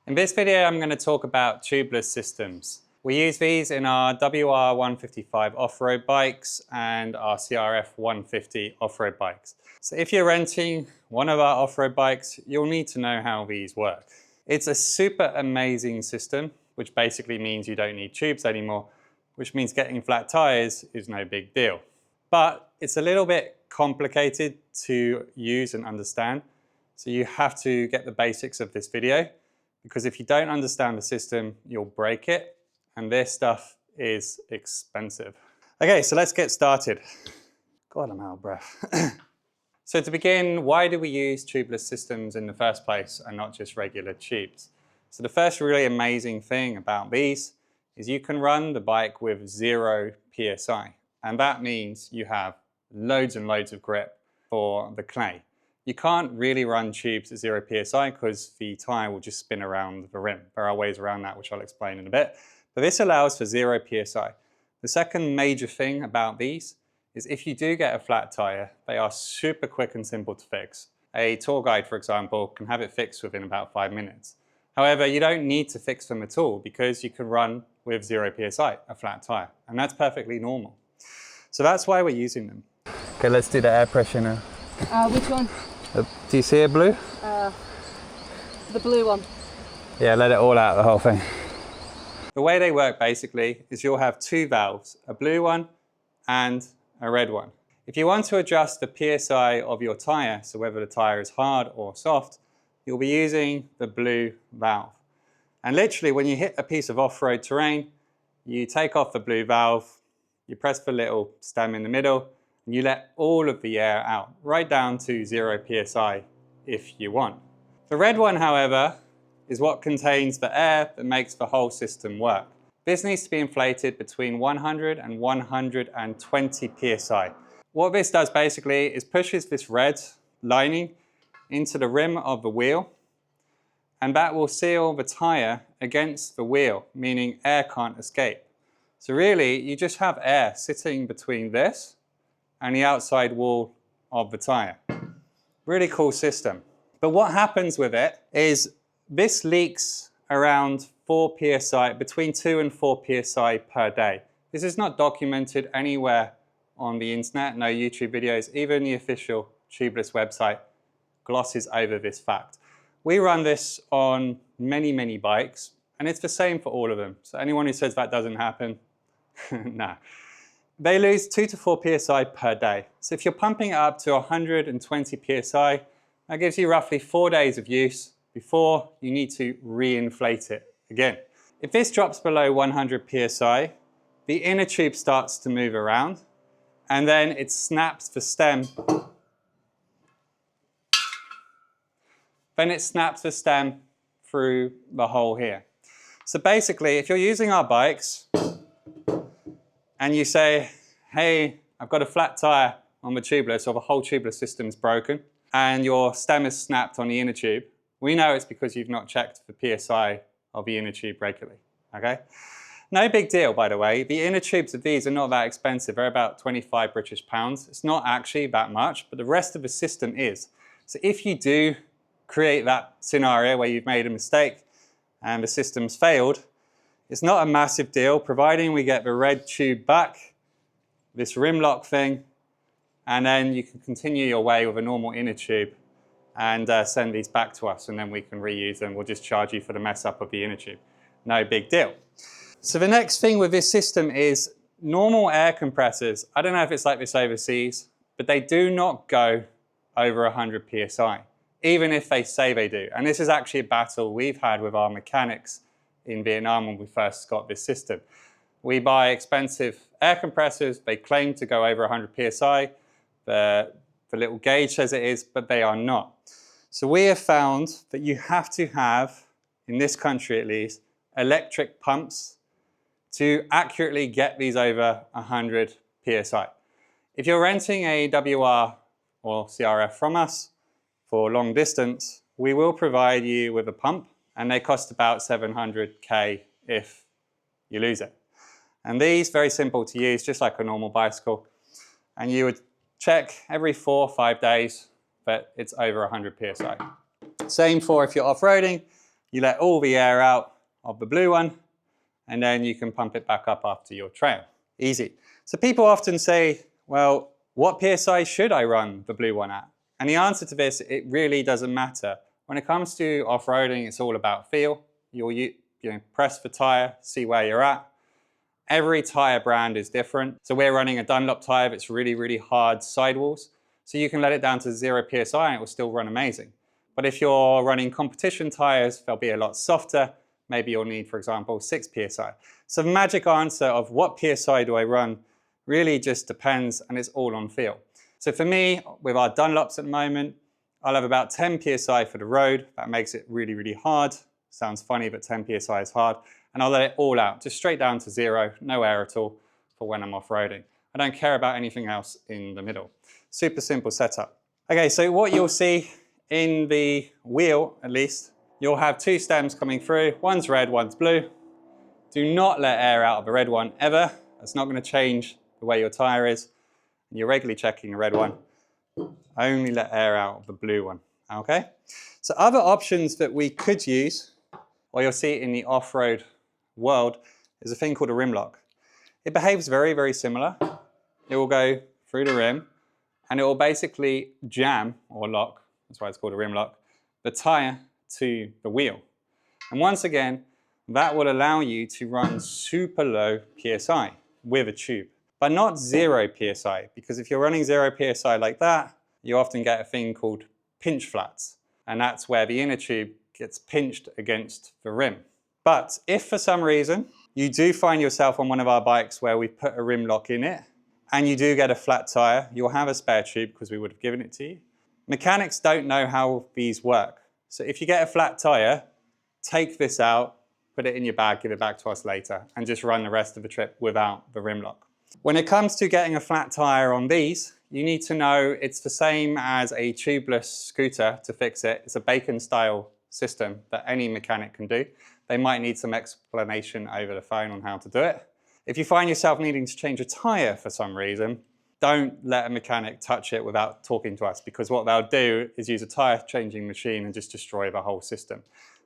In this video, I'm going to talk about tubeless systems. We use these in our WR155 off-road bikes and our CRF 150 off-road bikes. So if you're renting one of our off-road bikes, you'll need to know how these work. It's a super amazing system, which basically means you don't need tubes anymore, which means getting flat tires is no big deal. But it's a little bit complicated to use and understand. So you have to get the basics of this video, because if you don't understand the system, you'll break it, and this stuff is expensive. Okay, so let's get started. God, I'm out of breath. So to begin, why do we use tubeless systems in the first place and not just regular tubes? So the first really amazing thing about these is you can run the bike with 0 PSI. And that means you have loads and loads of grip for the clay. You can't really run tubes at 0 PSI because the tire will just spin around the rim. There are ways around that, which I'll explain in a bit. But this allows for 0 PSI. The second major thing about these is if you do get a flat tire, they are super quick and simple to fix. A tour guide, for example, can have it fixed within about 5 minutes. However, you don't need to fix them at all because you can run with 0 PSI, a flat tire, and that's perfectly normal. So that's why we're using them. Okay, let's do the air pressure now. Which one? Do you see it blue? The blue one. Yeah, let it all out, the whole thing. The way they work basically is you'll have 2 valves, a blue one and a red one. If you want to adjust the PSI of your tire, so whether the tire is hard or soft, you'll be using the blue valve. And literally when you hit a piece of off-road terrain, you take off the blue valve, you press the little stem in the middle, and you let all of the air out, right down to 0 PSI if you want. The red one, however, is what contains the air that makes the whole system work. This needs to be inflated between 100 and 120 PSI. What this does basically is pushes this red lining into the rim of the wheel, and that will seal the tire against the wheel, meaning air can't escape. So really, you just have air sitting between this and the outside wall of the tire. Really cool system. But what happens with it is this leaks around 4 PSI, between 2 and 4 PSI per day. This is not documented anywhere on the internet, no YouTube videos, even the official Tubliss website glosses over this fact. We run this on many, many bikes, and it's the same for all of them. So anyone who says that doesn't happen, no. They lose 2 to 4 PSI per day. So if you're pumping it up to 120 PSI, that gives you roughly 4 days of use before you need to re-inflate it again. If this drops below 100 PSI, the inner tube starts to move around, and then it snaps the stem. Then it snaps the stem through the hole here. So basically, if you're using our bikes, and you say, hey, I've got a flat tire on the tubeless, or the whole tubeless system is broken, and your stem is snapped on the inner tube, we know it's because you've not checked the PSI of the inner tube regularly, okay? No big deal, by the way. The inner tubes of these are not that expensive. They're about 25 British pounds. It's not actually that much, but the rest of the system is. So if you do create that scenario where you've made a mistake and the system's failed, it's not a massive deal, providing we get the red tube back, this rim lock thing, and then you can continue your way with a normal inner tube and send these back to us, and then we can reuse them. We'll just charge you for the mess up of the inner tube. No big deal. So the next thing with this system is normal air compressors. I don't know if it's like this overseas, but they do not go over 100 PSI, even if they say they do. And this is actually a battle we've had with our mechanics in Vietnam when we first got this system. We buy expensive air compressors. They claim to go over 100 PSI. The little gauge says it is, but they are not. So we have found that you have to have, in this country at least, electric pumps to accurately get these over 100 PSI. If you're renting a WR or CRF from us for long distance, we will provide you with a pump, and they cost about 700k if you lose it. And these, very simple to use, just like a normal bicycle. And you would check every 4 or 5 days that it's over 100 PSI. Same for if you're off-roading, You let all the air out of the blue one, and then you can pump it back up after your trail. Easy. So people often say, well, what PSI should I run the blue one at? And the answer to this, it really doesn't matter. When it comes to off-roading, it's all about feel. You'll press the tire, see where you're at. Every tire brand is different. So we're running a Dunlop tire that's really, really hard sidewalls. So you can let it down to 0 PSI and it will still run amazing. But if you're running competition tires, they'll be a lot softer. Maybe you'll need, for example, 6 PSI. So the magic answer of what PSI do I run really just depends, and it's all on feel. So for me, with our Dunlops at the moment, I'll have about 10 PSI for the road. That makes it really, really hard. Sounds funny, but 10 PSI is hard. And I'll let it all out, just straight down to 0, no air at all for when I'm off-roading. I don't care about anything else in the middle. Super simple setup. Okay, so what you'll see in the wheel, at least, you'll have 2 stems coming through. One's red, one's blue. Do not let air out of the red one ever. That's not going to change the way your tire is. You're regularly checking the red one. Only let air out of the blue one, okay? So other options that we could use, or you'll see it in the off-road world, is a thing called a rim lock. It behaves very, very similar. It will go through the rim and it will basically jam or lock, that's why it's called a rim lock, the tire to the wheel. And once again, that will allow you to run super low PSI with a tube, but not 0 PSI, because if you're running 0 PSI like that, you often get a thing called pinch flats. And that's where the inner tube gets pinched against the rim. But if for some reason you do find yourself on one of our bikes where we put a rim lock in it, and you do get a flat tire, you'll have a spare tube because we would have given it to you. Mechanics don't know how these work. So if you get a flat tire, take this out, put it in your bag, give it back to us later, and just run the rest of the trip without the rim lock. When it comes to getting a flat tire on these, you need to know it's the same as a tubeless scooter to fix it. It's a bacon style system that any mechanic can do. They might need some explanation over the phone on how to do it. If you find yourself needing to change a tire for some reason, don't let a mechanic touch it without talking to us, because what they'll do is use a tire changing machine and just destroy the whole system.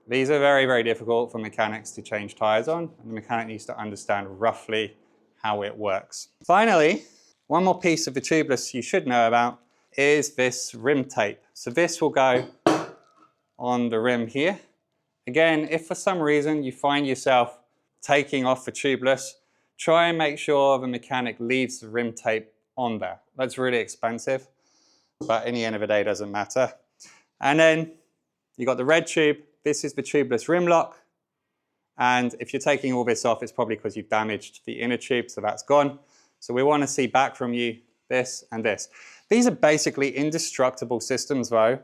These are very, very difficult for mechanics to change tires on, and the mechanic needs to understand roughly how it works. Finally, one more piece of the tubeless you should know about is this rim tape. So this will go on the rim here. Again, if for some reason you find yourself taking off the tubeless, try and make sure the mechanic leaves the rim tape on there. That's really expensive, but in the end of the day, it doesn't matter. And then you got the red tube. This is the tubeless rim lock. And if you're taking all this off, it's probably because you've damaged the inner tube, so that's gone. So we want to see back from you this and this. These are basically indestructible systems though,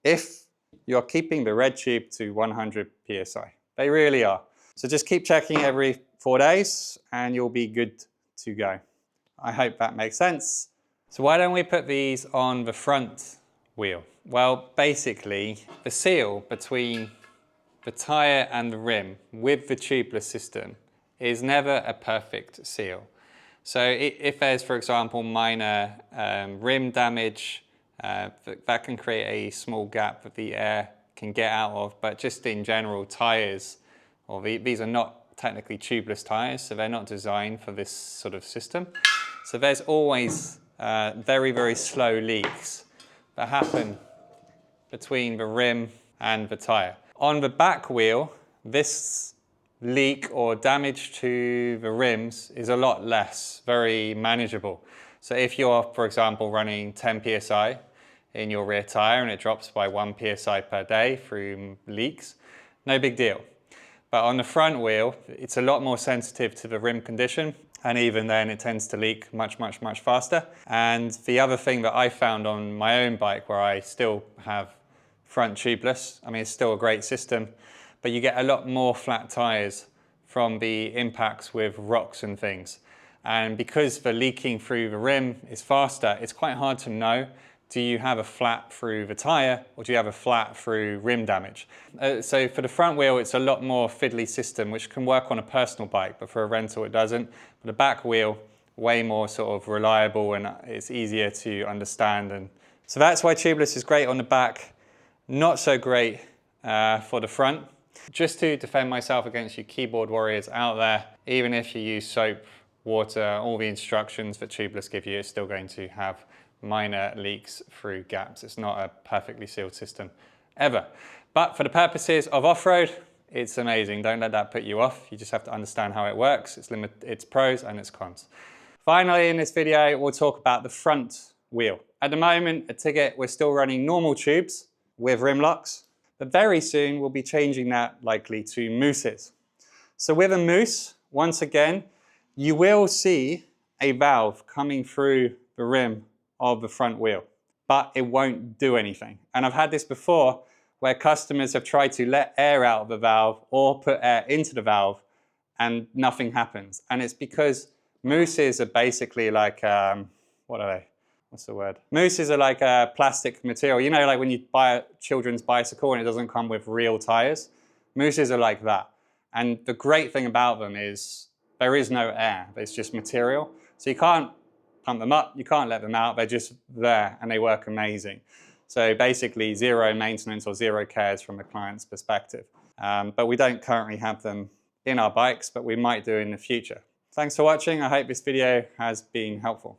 if you're keeping the red tube to 100 PSI. They really are. So just keep checking every 4 days and you'll be good to go. I hope that makes sense. So why don't we put these on the front wheel? Well, basically the seal between the tire and the rim with the tubeless system is never a perfect seal. So if there's, for example, minor rim damage, that can create a small gap that the air can get out of, but just in general, tires, or these are not technically tubeless tires, so they're not designed for this sort of system. So there's always very, very slow leaks that happen between the rim and the tire. On the back wheel, this leak or damage to the rims is a lot less, very manageable. So if you're, for example, running 10 PSI in your rear tire and it drops by 1 PSI per day through leaks, no big deal. But on the front wheel, it's a lot more sensitive to the rim condition, and even then it tends to leak much, much, much faster. And the other thing that I found on my own bike, where I still have front tubeless, I mean, it's still a great system, but you get a lot more flat tires from the impacts with rocks and things. And because the leaking through the rim is faster, it's quite hard to know, do you have a flat through the tire or do you have a flat through rim damage? So for the front wheel, it's a lot more fiddly system, which can work on a personal bike, but for a rental it doesn't. But the back wheel, way more sort of reliable and it's easier to understand. And so that's why tubeless is great on the back, not so great for the front. Just to defend myself against you keyboard warriors out there, even if you use soap, water, all the instructions that Tubliss give you, it's still going to have minor leaks through gaps. It's not a perfectly sealed system ever. But for the purposes of off-road, it's amazing. Don't let that put you off. You just have to understand how it works, its pros and its cons. Finally, in this video, we'll talk about the front wheel. At the moment, at Tigit, we're still running normal tubes with rim locks, but very soon we'll be changing that likely to mousses. So with a mousse, once again, you will see a valve coming through the rim of the front wheel, but it won't do anything. And I've had this before where customers have tried to let air out of the valve or put air into the valve and nothing happens. And it's because mousses are basically like, what are they? What's the word? Mousses are like a plastic material. You know, like when you buy a children's bicycle and it doesn't come with real tires? Mousses are like that. And the great thing about them is there is no air, it's just material. So you can't pump them up, you can't let them out, they're just there and they work amazing. So basically zero maintenance or zero cares from the client's perspective. But we don't currently have them in our bikes, but we might do in the future. Thanks for watching. I hope this video has been helpful.